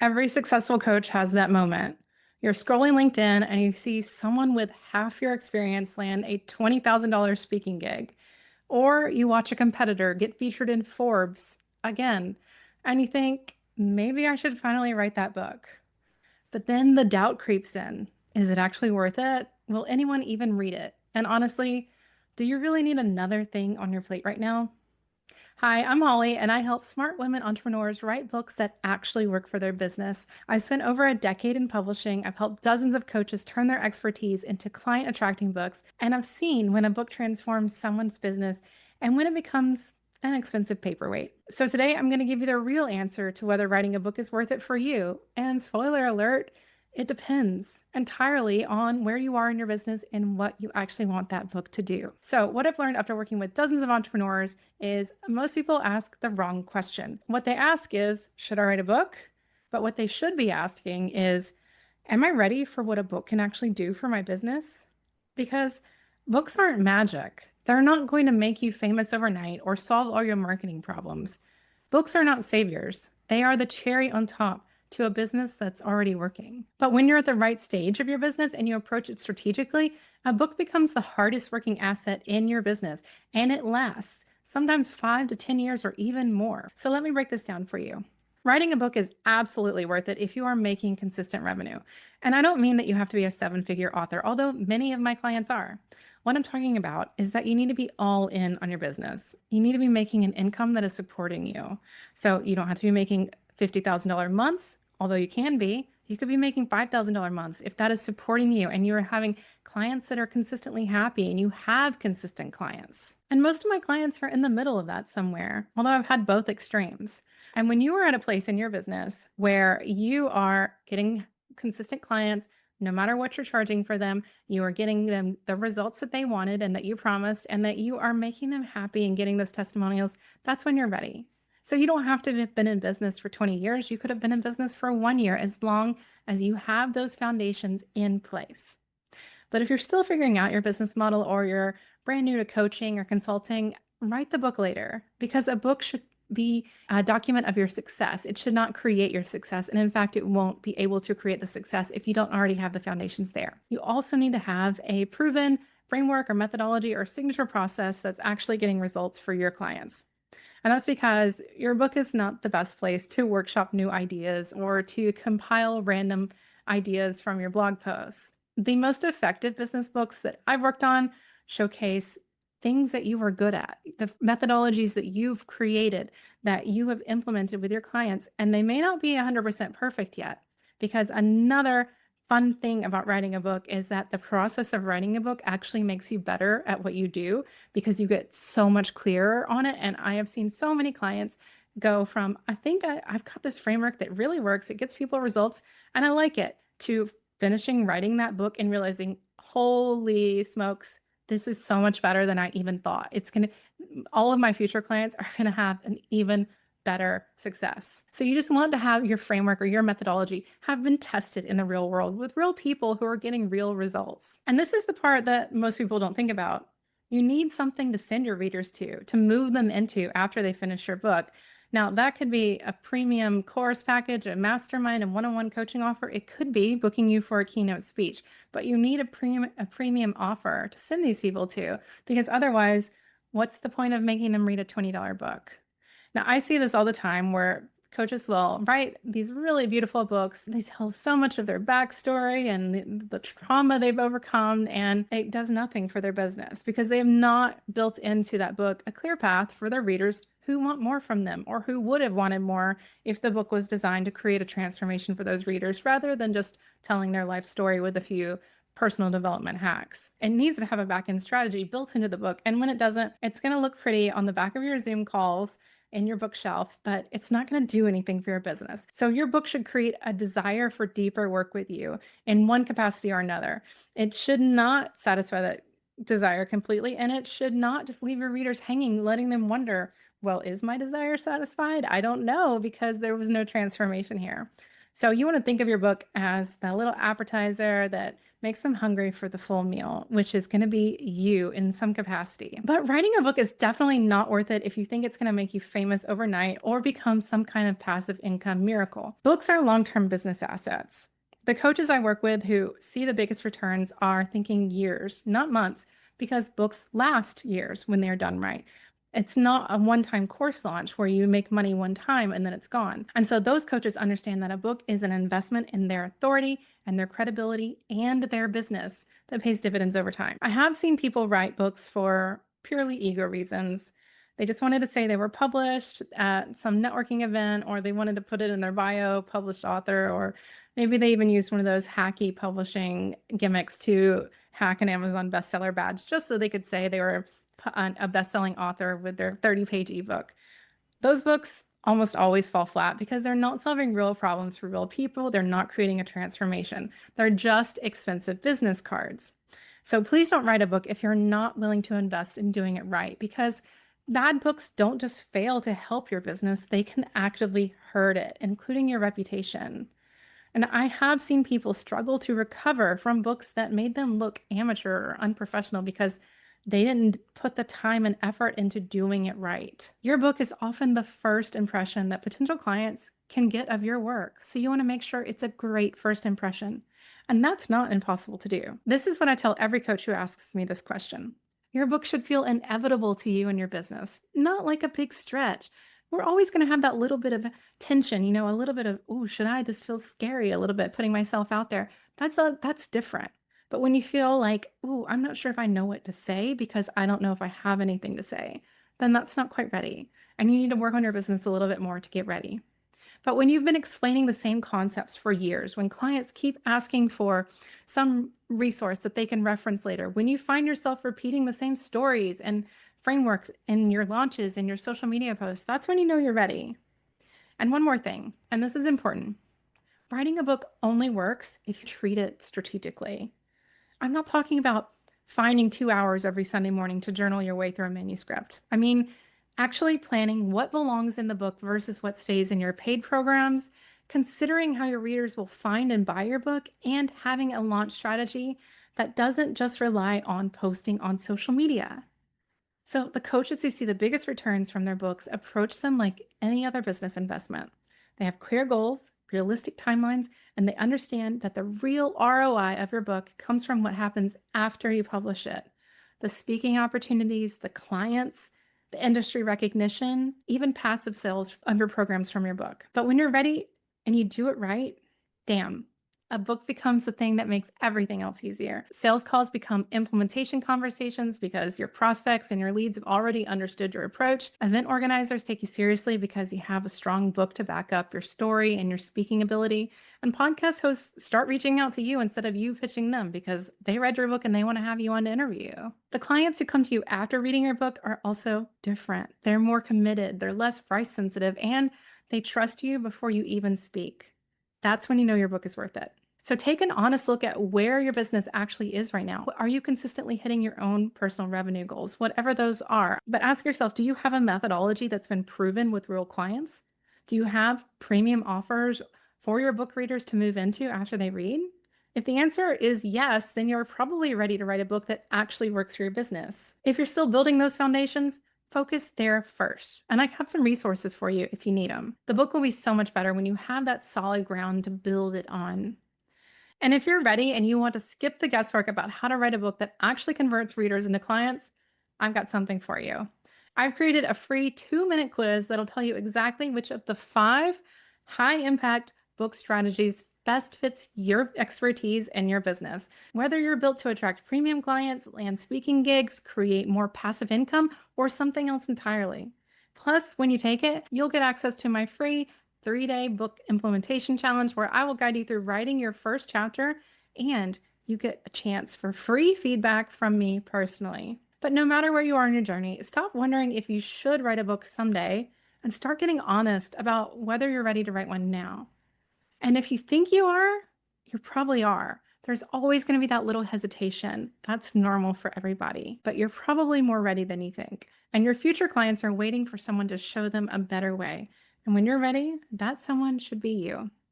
Every successful coach has that moment. You're scrolling LinkedIn and you see someone with half your experience land a $20,000 speaking gig, or you watch a competitor get featured in Forbes again, and you think, maybe I should finally write that book. But then the doubt creeps in. Is it actually worth it? Will anyone even read it? And honestly, do you really need another thing on your plate right now? Hi, I'm Holly, and I help smart women entrepreneurs write books that actually work for their business. I spent over a decade in publishing. I've helped dozens of coaches turn their expertise into client attracting books, and I've seen when a book transforms someone's business and when it becomes an expensive paperweight. So today I'm going to give you the real answer to whether writing a book is worth it for you. And spoiler alert, it depends entirely on where you are in your business and what you actually want that book to do. So, what I've learned after working with dozens of entrepreneurs is most people ask the wrong question. What they ask is, should I write a book? But what they should be asking is, am I ready for what a book can actually do for my business? Because books aren't magic. They're not going to make you famous overnight or solve all your marketing problems. Books are not saviors. They are the cherry on top to a business that's already working. But when you're at the right stage of your business and you approach it strategically, a book becomes the hardest working asset in your business and it lasts sometimes 5 to 10 years or even more. So let me break this down for you. Writing a book is absolutely worth it if you are making consistent revenue. And I don't mean that you have to be a seven-figure author, although many of my clients are. What I'm talking about is that you need to be all in on your business. You need to be making an income that is supporting you. So you don't have to be making $50,000 months, although you can be. You could be making $5,000 months if that is supporting you and you're having clients that are consistently happy and you have consistent clients. And most of my clients are in the middle of that somewhere, although I've had both extremes. And when you are at a place in your business where you are getting consistent clients, no matter what you're charging for them, you are getting them the results that they wanted and that you promised, and that you are making them happy and getting those testimonials, that's when you're ready. So you don't have to have been in business for 20 years. You could have been in business for 1 year as long as you have those foundations in place. But if you're still figuring out your business model or you're brand new to coaching or consulting, write the book later because a book should be a document of your success. It should not create your success. And in fact, it won't be able to create the success if you don't already have the foundations there. You also need to have a proven framework or methodology or signature process that's actually getting results for your clients. And that's because your book is not the best place to workshop new ideas or to compile random ideas from your blog posts. The most effective business books that I've worked on showcase things that you are good at, the methodologies that you've created, that you have implemented with your clients. And they may not be 100% perfect yet, because another fun thing about writing a book is that the process of writing a book actually makes you better at what you do because you get so much clearer on it. And I have seen so many clients go from, I've got this framework that really works, it gets people results, and I like it, to finishing writing that book and realizing, holy smokes, this is so much better than I even thought. All of my future clients are going to have an even better success. So you just want to have your framework or your methodology have been tested in the real world with real people who are getting real results. And this is the part that most people don't think about. You need something to send your readers to move them into after they finish your book. Now, that could be a premium course package, a mastermind, and one-on-one coaching offer. It could be booking you for a keynote speech, but you need a premium offer to send these people to, because otherwise, what's the point of making them read a $20 book? Now, I see this all the time where coaches will write these really beautiful books. They tell so much of their backstory and the trauma they've overcome, and it does nothing for their business because they have not built into that book a clear path for their readers who want more from them or who would have wanted more if the book was designed to create a transformation for those readers rather than just telling their life story with a few personal development hacks. It needs to have a back-end strategy built into the book. And when it doesn't, it's going to look pretty on the back of your Zoom calls in your bookshelf, but it's not going to do anything for your business. So your book should create a desire for deeper work with you in one capacity or another. It should not satisfy that desire completely, and it should not just leave your readers hanging, letting them wonder, well, is my desire satisfied? I don't know because there was no transformation here. So you want to think of your book as that little appetizer that makes them hungry for the full meal, which is going to be you in some capacity. But writing a book is definitely not worth it if you think it's going to make you famous overnight or become some kind of passive income miracle. Books are long-term business assets. The coaches I work with who see the biggest returns are thinking years, not months, because books last years when they're done right. It's not a one-time course launch where you make money one time and then it's gone. And so those coaches understand that a book is an investment in their authority and their credibility and their business that pays dividends over time. I have seen people write books for purely ego reasons. They just wanted to say they were published at some networking event, or they wanted to put it in their bio, published author, or maybe they even used one of those hacky publishing gimmicks to hack an Amazon bestseller badge just so they could say they were a best-selling author with their 30-page ebook. Those books almost always fall flat because they're not solving real problems for real people. They're not creating a transformation. They're just expensive business cards. So please don't write a book if you're not willing to invest in doing it right, because bad books don't just fail to help your business. They can actively hurt it, including your reputation. And I have seen people struggle to recover from books that made them look amateur or unprofessional because they didn't put the time and effort into doing it right. Your book is often the first impression that potential clients can get of your work. So you want to make sure it's a great first impression. And that's not impossible to do. This is what I tell every coach who asks me this question. Your book should feel inevitable to you and your business, not like a big stretch. We're always going to have that little bit of tension, a little bit of, oh, should I? This feels scary a little bit, putting myself out there. That's different. But when you feel like, oh, I'm not sure if I know what to say because I don't know if I have anything to say, then that's not quite ready. And you need to work on your business a little bit more to get ready. But when you've been explaining the same concepts for years, when clients keep asking for some resource that they can reference later, when you find yourself repeating the same stories and frameworks in your launches and your social media posts, that's when you know you're ready. And one more thing, and this is important. Writing a book only works if you treat it strategically. I'm not talking about finding 2 hours every Sunday morning to journal your way through a manuscript. I mean, actually planning what belongs in the book versus what stays in your paid programs, considering how your readers will find and buy your book, and having a launch strategy that doesn't just rely on posting on social media. So the coaches who see the biggest returns from their books approach them like any other business investment. They have clear goals, realistic timelines, and they understand that the real ROI of your book comes from what happens after you publish it. The speaking opportunities, the clients, the industry recognition, even passive sales of your programs from your book. But when you're ready and you do it right, damn, a book becomes the thing that makes everything else easier. Sales calls become implementation conversations because your prospects and your leads have already understood your approach. Event organizers take you seriously because you have a strong book to back up your story and your speaking ability. And podcast hosts start reaching out to you instead of you pitching them because they read your book and they want to have you on to interview. The clients who come to you after reading your book are also different. They're more committed, they're less price sensitive, and they trust you before you even speak. That's when you know your book is worth it. So take an honest look at where your business actually is right now. Are you consistently hitting your own personal revenue goals, whatever those are? But ask yourself, do you have a methodology that's been proven with real clients? Do you have premium offers for your book readers to move into after they read? If the answer is yes, then you're probably ready to write a book that actually works for your business. If you're still building those foundations, focus there first. And I have some resources for you if you need them. The book will be so much better when you have that solid ground to build it on. And if you're ready and you want to skip the guesswork about how to write a book that actually converts readers into clients, I've got something for you. I've created a free 2-minute quiz that'll tell you exactly which of the 5 high-impact book strategies best fits your expertise and your business. Whether you're built to attract premium clients, land speaking gigs, create more passive income, or something else entirely. Plus, when you take it, you'll get access to my free 3-day book implementation challenge where I will guide you through writing your first chapter, and you get a chance for free feedback from me personally. But no matter where you are in your journey, stop wondering if you should write a book someday and start getting honest about whether you're ready to write one now. And if you think you are, you probably are. There's always going to be that little hesitation. That's normal for everybody, but you're probably more ready than you think. And your future clients are waiting for someone to show them a better way. And when you're ready, that someone should be you.